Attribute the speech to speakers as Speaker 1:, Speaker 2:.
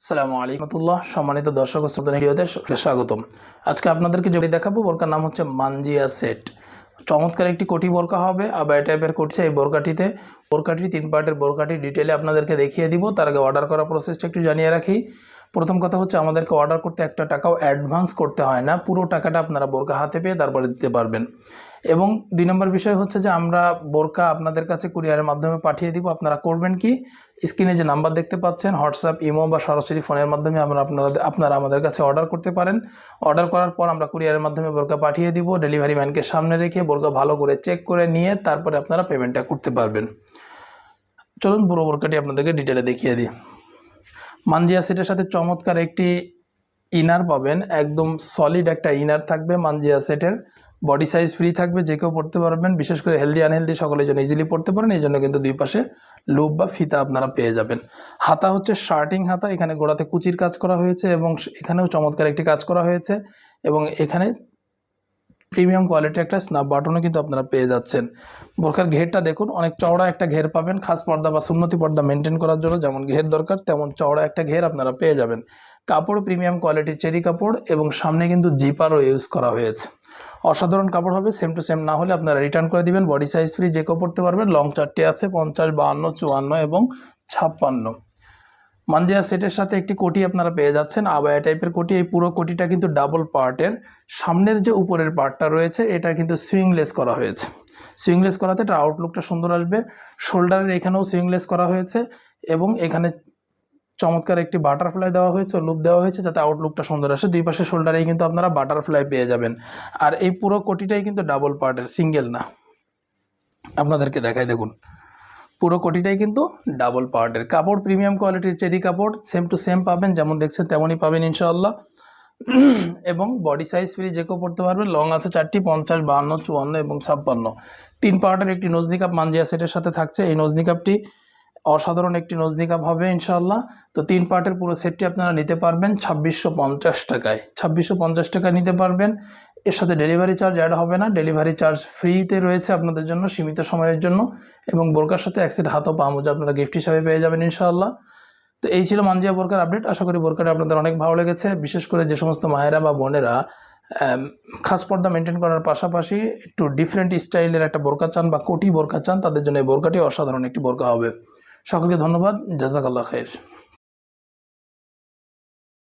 Speaker 1: আসসালামু আলাইকুম রাহমাতুল্লাহ। সম্মানিত দর্শক ও শ্রোতা ভিডিওতে স্বাগতম। আজকে আপনাদেরকে যেটি দেখাবো বোরকার নাম হচ্ছে মানজিয়া সেট। চমৎকার একটি কোটি বোরকা হবে, আবায়া টাইপের করছে এই বোরকাটি 3 পার্টের বোরকাটি ডিটেলে আপনাদেরকে দেখিয়ে দিব। তার আগে অর্ডার করার প্রসেসটা একটু জানিয়ে রাখি। প্রথম কথা হচ্ছে আমাদেরকে অর্ডার করতে একটা টাকাও অ্যাডভান্স করতে হয় না, পুরো টাকাটা আপনারা বোরকা হাতে পেয়ে তারপরে দিতে পারবেন। এবং 2 নম্বর বিষয় হচ্ছে যে আমরা বোরকা আপনাদের কাছে কুরিয়ারের মাধ্যমে পাঠিয়ে দিব। আপনারা করবেন কি, স্ক্রিনে যে নাম্বার দেখতে পাচ্ছেন হোয়াটসঅ্যাপ, ইমো বা সরাসরি ফোনের মাধ্যমে আপনারা আমাদের কাছে অর্ডার করতে পারেন। অর্ডার করার পর আমরা কুরিয়ারের মাধ্যমে বোরকা পাঠিয়ে দিব। ডেলিভারি ম্যানকে সামনে রেখে বোরকা ভালো করে চেক করে নিয়ে তারপরে আপনারা পেমেন্টটা করতে পারবেন। চলুন পুরো বোরকাটি আপনাদেরকে ডিটেলে দেখিয়ে দিই। মানজিয়া সেটের সাথে চমৎকার একটি ইনার পাবেন, একদম সলিড একটা ইনার থাকবে মানজিয়া সেটের। বডি সাইজ ফ্রি থাকবে, যে কেউ পড়তে পারবেন, বিশেষ করে হেলদি আনহেলদি সকলের জন্য ইজিলি পড়তে পারেন। এই জন্য কিন্তু 2 পাশে লুপ বা ফিতা আপনারা পেয়ে যাবেন। হাতা হচ্ছে শার্টিং হাতা, এখানে গোড়াতে কুচির কাজ করা হয়েছে এবং এখানেও চমৎকার একটি কাজ করা হয়েছে এবং এখানে প্রিমিয়াম কোয়ালিটির একটা স্ন্যাপ বাটনও কিন্তু আপনারা পেয়ে যাচ্ছেন। বোরকার ঘেরটা দেখুন, অনেক চওড়া একটা ঘের পাবেন, খাস পর্দা বা সুন্নতি পর্দা মেনটেন করার জন্য যেমন ঘের দরকার তেমন চওড়া একটা ঘের আপনারা পেয়ে যাবেন। কাপড় প্রিমিয়াম কোয়ালিটির চেরি কাপড় এবং সামনে কিন্তু জিপারও ইউজ করা হয়েছে। অসাধারণ কাপড় হবে, সেম টু সেম না হলে আপনারা রিটার্ন করে দিবেন। বডি সাইজ ফ্রি, যে কেউ পড়তে পারবেন। লং 4টে আছে, 50, 52, 54 এবং 56। মানজিয়া সেটের সাথে একটি কোটি আপনারা পেয়ে যাচ্ছেন, আবায়া টাইপের কোটি। এই পুরো কোটিটা কিন্তু ডাবল পার্টের। সামনের যে উপরের পার্টটা রয়েছে এটা কিন্তু সুইংলেস করা হয়েছে। সুইংলেস করাতে এটা আউটলুকটা সুন্দর আসবে। শোল্ডারের এখানেও সুইংলেস করা হয়েছে এবং এখানে চমৎকার একটি বাটারফ্লাই দেওয়া হয়েছে, লুপ দেওয়া হয়েছে যাতে আউটলুকটা সুন্দর আসে। 2 পাশে শোল্ডারেই কিন্তু আপনারা বাটারফ্লাই পেয়ে যাবেন। আর এই পুরো কোটিটাই কিন্তু ডাবল পার্টের, সিঙ্গেল না। আপনাদেরকে দেখাই দেখুন, পুরো কোটিটাই কিন্তু ডাবল পার্টের। কাপড় প্রিমিয়াম কোয়ালিটির চেরি কাপড়, সেম টু সেম পাবেন, যেমন দেখছেন তেমনই পাবেন ইনশাআল্লাহ। এবং বডি সাইজ ফ্রি, যে কেউ পড়তে পারবে। লং আছে 4টি, 50, 52, 54 এবং 56। 3 পার্টের একটি নজনি কাপ মানজিয়া সেটের সাথে থাকছে। এই নজনি কাপটি অসাধারণ একটি নজনি কাপ হবে ইনশাআল্লাহ। তো 3 পার্টের পুরো সেটটি আপনারা নিতে পারবেন 2650 টাকায়। 2650 টাকায় নিতে পারবেন। এর সাথে ডেলিভারি চার্জ অ্যাড হবে না, ডেলিভারি চার্জ ফ্রিতে রয়েছে আপনাদের জন্য সীমিত সময়ের জন্য। এবং বোরকার সাথে 1 সেট হাত ও পা মোজা আপনারা গিফট হিসাবে পেয়ে যাবেন ইনশাআল্লাহ। তো এই ছিল মানজিয়া বোরকার আপডেট। আশা করি বোরকাটা আপনাদের অনেক ভালো লেগেছে, বিশেষ করে যে সমস্ত মায়েরা বা বোনেরা খাস পর্দা মেনটেন করার পাশাপাশি একটু ডিফারেন্ট স্টাইলের একটা বোরকা চান বা কোটি বোরকা চান, তাদের জন্য এই বোরকাটি অসাধারণ একটি বোরকা হবে। সকলকে ধন্যবাদ, জাযাকাল্লাহ খাইর।